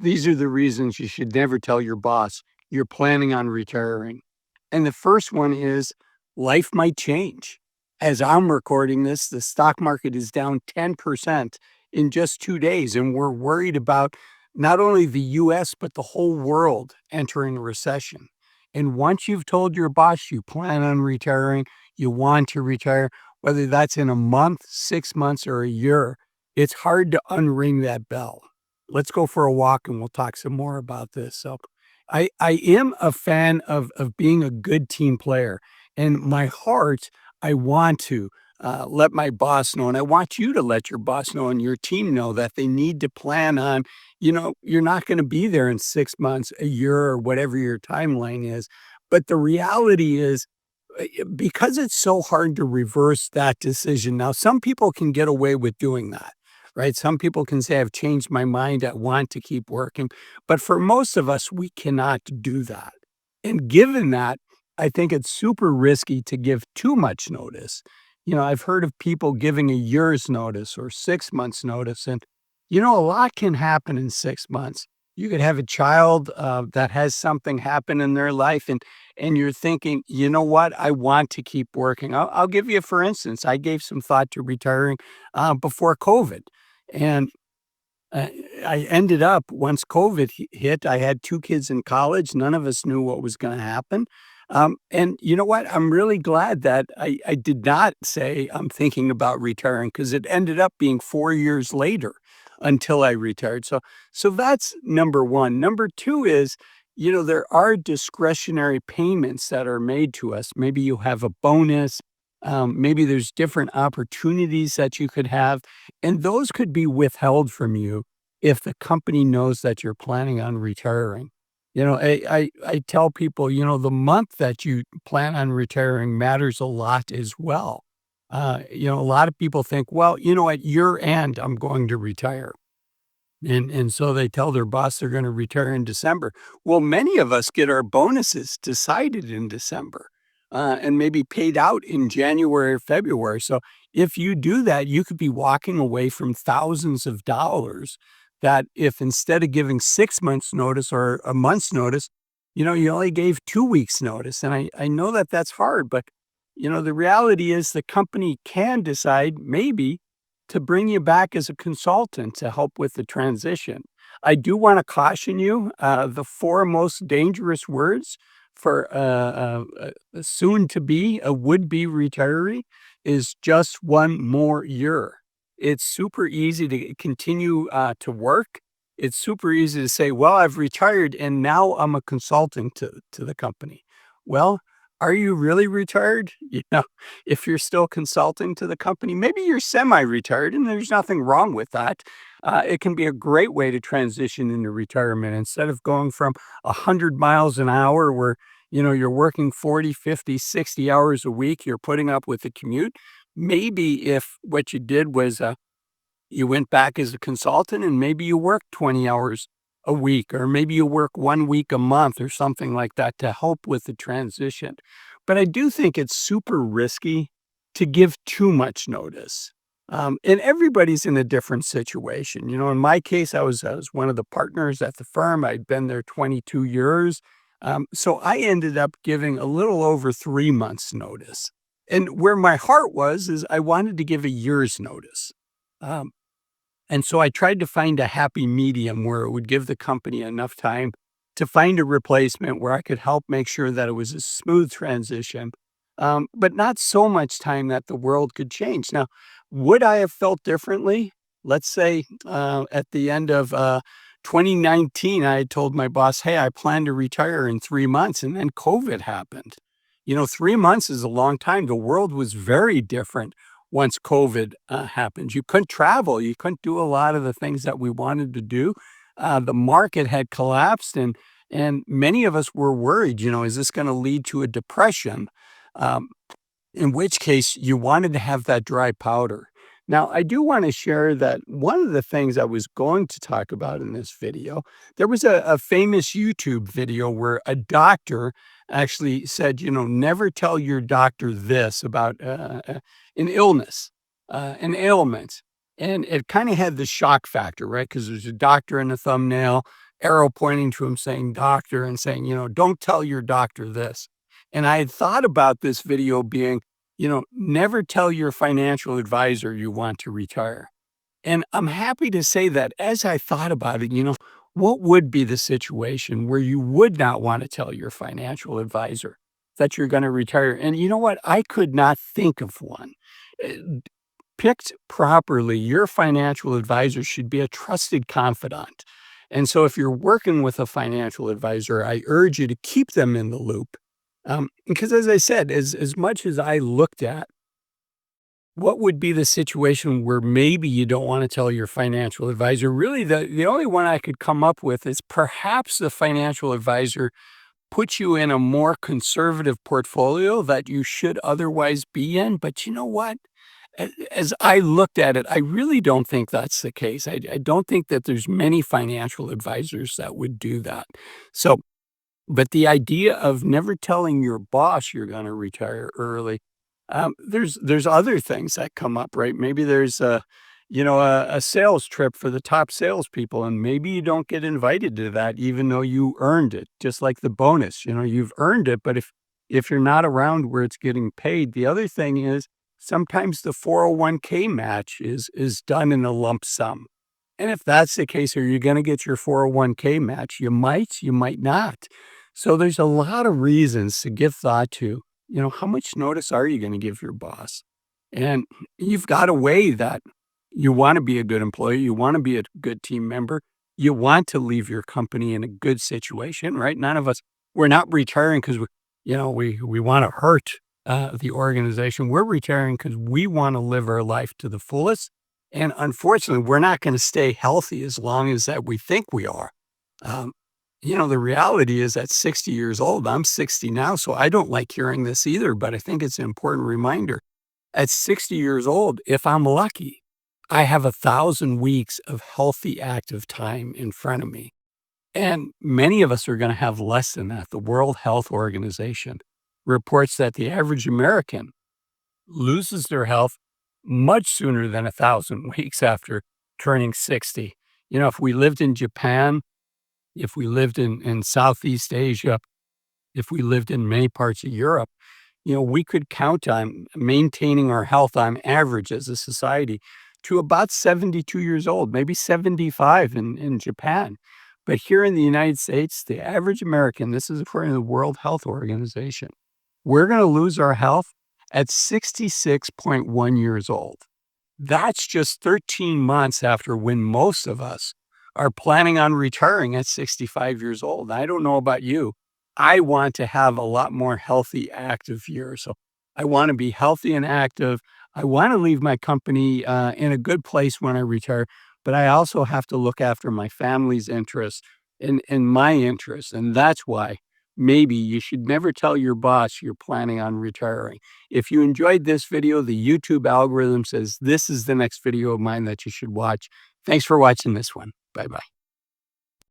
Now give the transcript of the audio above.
These are the reasons you should never tell your boss you're planning on retiring. And the first one is life might change. As I'm recording this, the stock market is down 10% in just 2 days. And we're worried about not only the US, but the whole world entering a recession. And once you've told your boss you plan on retiring, you want to retire, whether that's in a month, 6 months, or a year, it's hard to unring that bell. Let's go for a walk and we'll talk some more about this. So I am a fan of being a good team player. And my heart, I want to let my boss know, and I want you to let your boss know and your team know that they need to plan on, you're not going to be there in 6 months, a year, or whatever your timeline is. But the reality is, because it's so hard to reverse that decision. Now, some people can get away with doing that, right? Some people can say, I've changed my mind. I want to keep working. But for most of us, we cannot do that. And given that, I think it's super risky to give too much notice. I've heard of people giving a year's notice or 6 months' notice. And, a lot can happen in 6 months. You could have a child that has something happen in their life, and you're thinking, you know what, I want to keep working. I'll give you, for instance, I gave some thought to retiring before COVID. And uh, I ended up, once COVID hit, I had 2 kids in college. None of us knew what was going to happen. And you know what? I'm really glad that I did not say I'm thinking about retiring, because it ended up being 4 years later until I retired. So that's number one. Number two is, there are discretionary payments that are made to us. Maybe you have a bonus. Maybe there's different opportunities that you could have, and those could be withheld from you if the company knows that you're planning on retiring. I tell people, the month that you plan on retiring matters a lot as well. A lot of people think, well, at year end, I'm going to retire. And so they tell their boss they're going to retire in December. Well, many of us get our bonuses decided in December, and maybe paid out in January or February. So if you do that, you could be walking away from thousands of dollars that, if instead of giving 6 months notice or a month's notice, you only gave 2 weeks notice. And I know that that's hard, but the reality is the company can decide maybe to bring you back as a consultant to help with the transition. I do want to caution you, the four most dangerous words for a soon to be, a would be retiree, is just one more year. It's super easy to continue to work. It's super easy to say, well, I've retired and now I'm a consultant to the company. Well, are you really retired? If you're still consulting to the company, maybe you're semi-retired, and there's nothing wrong with that. It can be a great way to transition into retirement. Instead of going from 100 miles an hour where, you're working 40, 50, 60 hours a week, you're putting up with the commute. Maybe if what you did was you went back as a consultant and maybe you work 20 hours a week, or maybe you work 1 week a month or something like that to help with the transition. But I do think it's super risky to give too much notice. And everybody's in a different situation. In my case, I was one of the partners at the firm. I'd been there 22 years. So I ended up giving a little over 3 months notice. And where my heart was is I wanted to give a year's notice. Um, and so I tried to find a happy medium where it would give the company enough time to find a replacement where I could help make sure that it was a smooth transition, but not so much time that the world could change. Now, would I have felt differently? Let's say at the end of 2019, I had told my boss, hey, I plan to retire in 3 months, and then COVID happened. 3 months is a long time. The world was very different once COVID happened. You couldn't travel. You couldn't do a lot of the things that we wanted to do. The market had collapsed, and many of us were worried, is this going to lead to a depression? Um, in which case you wanted to have that dry powder. Now, I do want to share that one of the things I was going to talk about in this video, there was a famous YouTube video where a doctor actually said, never tell your doctor this about an illness, an ailment. And it kind of had the shock factor, right? Because there's a doctor in the thumbnail. arrow pointing to him saying doctor and saying, don't tell your doctor this. And I had thought about this video being, never tell your financial advisor you want to retire. And I'm happy to say that as I thought about it, what would be the situation where you would not want to tell your financial advisor that you're going to retire? And you know what? I could not think of one. Uh, Picked properly, your financial advisor should be a trusted confidant. And so if you're working with a financial advisor, I urge you to keep them in the loop. Because as I said, as much as I looked at what would be the situation where maybe you don't want to tell your financial advisor, really the only one I could come up with is perhaps the financial advisor puts you in a more conservative portfolio that you should otherwise be in. But you know what? As I looked at it, I really don't think that's the case. I don't think that there's many financial advisors that would do that. So, but the idea of never telling your boss you're gonna retire early, there's other things that come up, right? Maybe there's a sales trip for the top salespeople, and maybe you don't get invited to that even though you earned it, just like the bonus, you've earned it, but if you're not around where it's getting paid. The other thing is sometimes the 401k match is done in a lump sum. And if that's the case, are you gonna get your 401k match? You might not. So there's a lot of reasons to give thought to, how much notice are you gonna give your boss? And you've got to weigh that you wanna be a good employee, you wanna be a good team member, you want to leave your company in a good situation, right? None of us we're not retiring because we wanna hurt, the organization. We're retiring because we wanna live our life to the fullest, and unfortunately, we're not gonna stay healthy as long as that we think we are. Um, the reality is at 60 years old, I'm 60 now, so I don't like hearing this either, but I think it's an important reminder. At 60 years old, if I'm lucky, I have 1,000 weeks of healthy active time in front of me. And many of us are going to have less than that. The World Health Organization reports that the average American loses their health much sooner than 1,000 weeks after turning 60. If we lived in Japan, if we lived in Southeast Asia, if we lived in many parts of Europe, we could count on maintaining our health on average as a society to about 72 years old, maybe 75 in Japan. But here in the United States, the average American, this is according to the World Health Organization, we're going to lose our health at 66.1 years old. That's just 13 months after when most of us are planning on retiring at 65 years old. I don't know about you. I want to have a lot more healthy, active years. So I want to be healthy and active. I want to leave my company in a good place when I retire, but I also have to look after my family's interests and my interests. And that's why maybe you should never tell your boss you're planning on retiring. If you enjoyed this video, the YouTube algorithm says this is the next video of mine that you should watch. Thanks for watching this one. Bye bye.